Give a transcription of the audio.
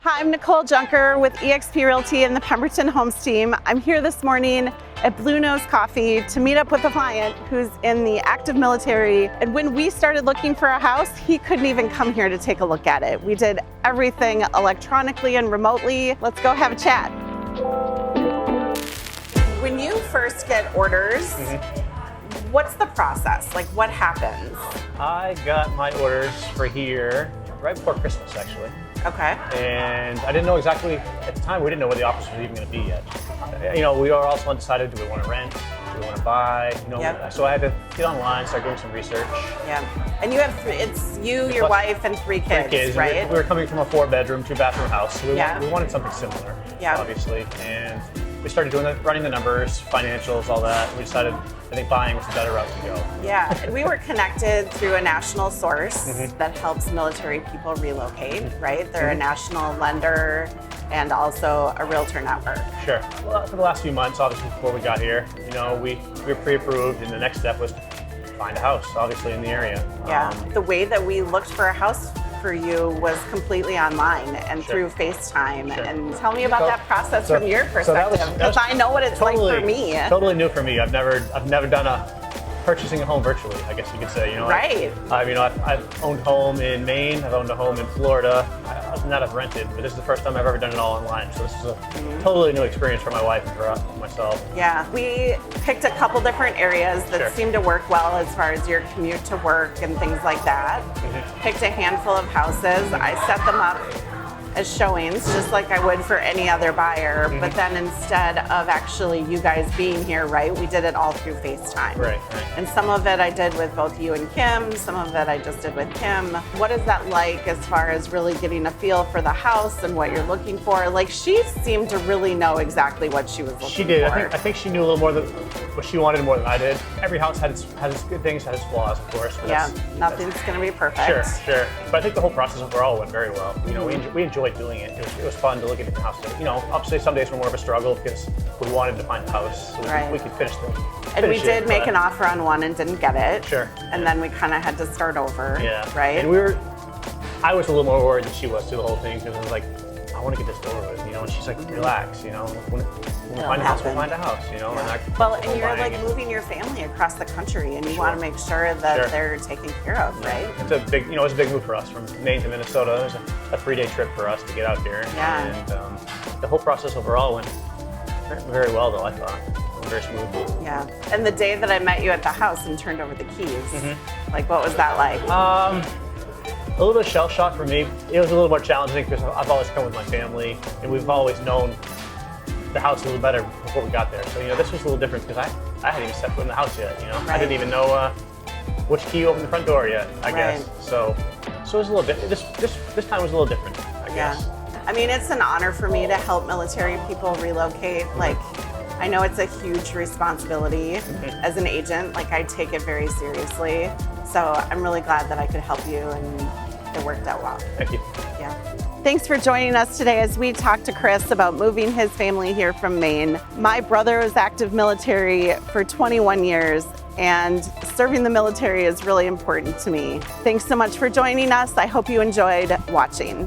Hi, I'm Nicole Junker with eXp Realty and the Pemberton Homes team. I'm here this morning at Blue Nose Coffee to meet up with a client who's in the active military. And when we started looking for a house, he couldn't even come here to take a look at it. We did everything electronically and remotely. Let's go have a chat. When you first get orders, what's the process? Like, what happens? I got my orders for here right before Christmas, actually. Okay. And I didn't know exactly, at the time, we didn't know where the office was even going to be yet. You know, we are also undecided, do we want to rent? Do we want to buy? You know, Yep. So I had to get online, start doing some research. Yeah. And you have, it's you, your wife, and three kids, right? We were coming from a 4-bedroom, 2-bathroom house. So we wanted something similar, Yeah. obviously. And we started running the numbers, financials, all that. We decided, I think buying was the better route to go. Yeah, and we were connected through a national source that helps military people relocate, right? They're a national lender and also a realtor network. Sure. Well, for the last few months, obviously, before we got here, you know, we were pre-approved, and the next step was to find a house, obviously, in the area. Yeah, the way that we looked for a house for you was completely online and through Facetime. Sure. And tell me about that process from your that perspective, because I know what it's totally, like for me. Totally new for me. I've never done purchasing a home virtually, I guess you could say. You know, Right. I've owned a home in Maine. I've owned a home in Florida. I've rented, but this is the first time I've ever done it all online. So this is a totally new experience for my wife and for myself. Yeah, we picked a couple different areas that seemed to work well as far as your commute to work and things like that. Picked a handful of houses. I set them up as showings, just like I would for any other buyer. But then instead of actually you guys being here, right, we did it all through FaceTime. Right. And some of it I did with both you and Kim, some of it I just did with Kim. What is that like as far as really getting a feel for the house and what you're looking for? Like, she seemed to really know exactly what she was looking for. She did. I think she knew a little more than what she wanted more than I did. Every house had its good things, had its flaws, of course. Yeah, nothing's going to be perfect. Sure. But I think the whole process overall went very well. You know, we enjoyed doing it. It was fun to look at the house. You know, obviously some days were more of a struggle because we wanted to find a house so we could finish them. And we did make an offer on one and didn't get it. Sure. And then we kind of had to start over. Yeah. Right. And I was a little more worried than she was through the whole thing because I was like, I want to get this over with, you know. And she's like, relax, you know. When we find a house, we'll find a house, you know. Yeah. And and you're like moving your family across the country, and you want to make sure that they're taken care of, right? It's a big, it was a big move for us from Maine to Minnesota. It was a 3-day trip for us to get out here. Yeah. And the whole process overall went very well, though, I thought. Very smooth. Yeah. And the day that I met you at the house and turned over the keys, like, what was that like? A little bit of shell shock for me. It was a little more challenging because I've always come with my family, and we've always known the house a little better before we got there. So, you know, this was a little different because I hadn't even stepped foot in the house yet, you know. I didn't even know which key opened the front door yet, I guess. So it was a little different. This time was a little different, I guess. I mean, it's an honor for me to help military people relocate. Like, I know it's a huge responsibility as an agent. Like, I take it very seriously. So I'm really glad that I could help you, and it worked out well. Thank you. Yeah. Thanks for joining us today as we talk to Chris about moving his family here from Maine. My brother was active military for 21 years, and serving the military is really important to me. Thanks so much for joining us. I hope you enjoyed watching.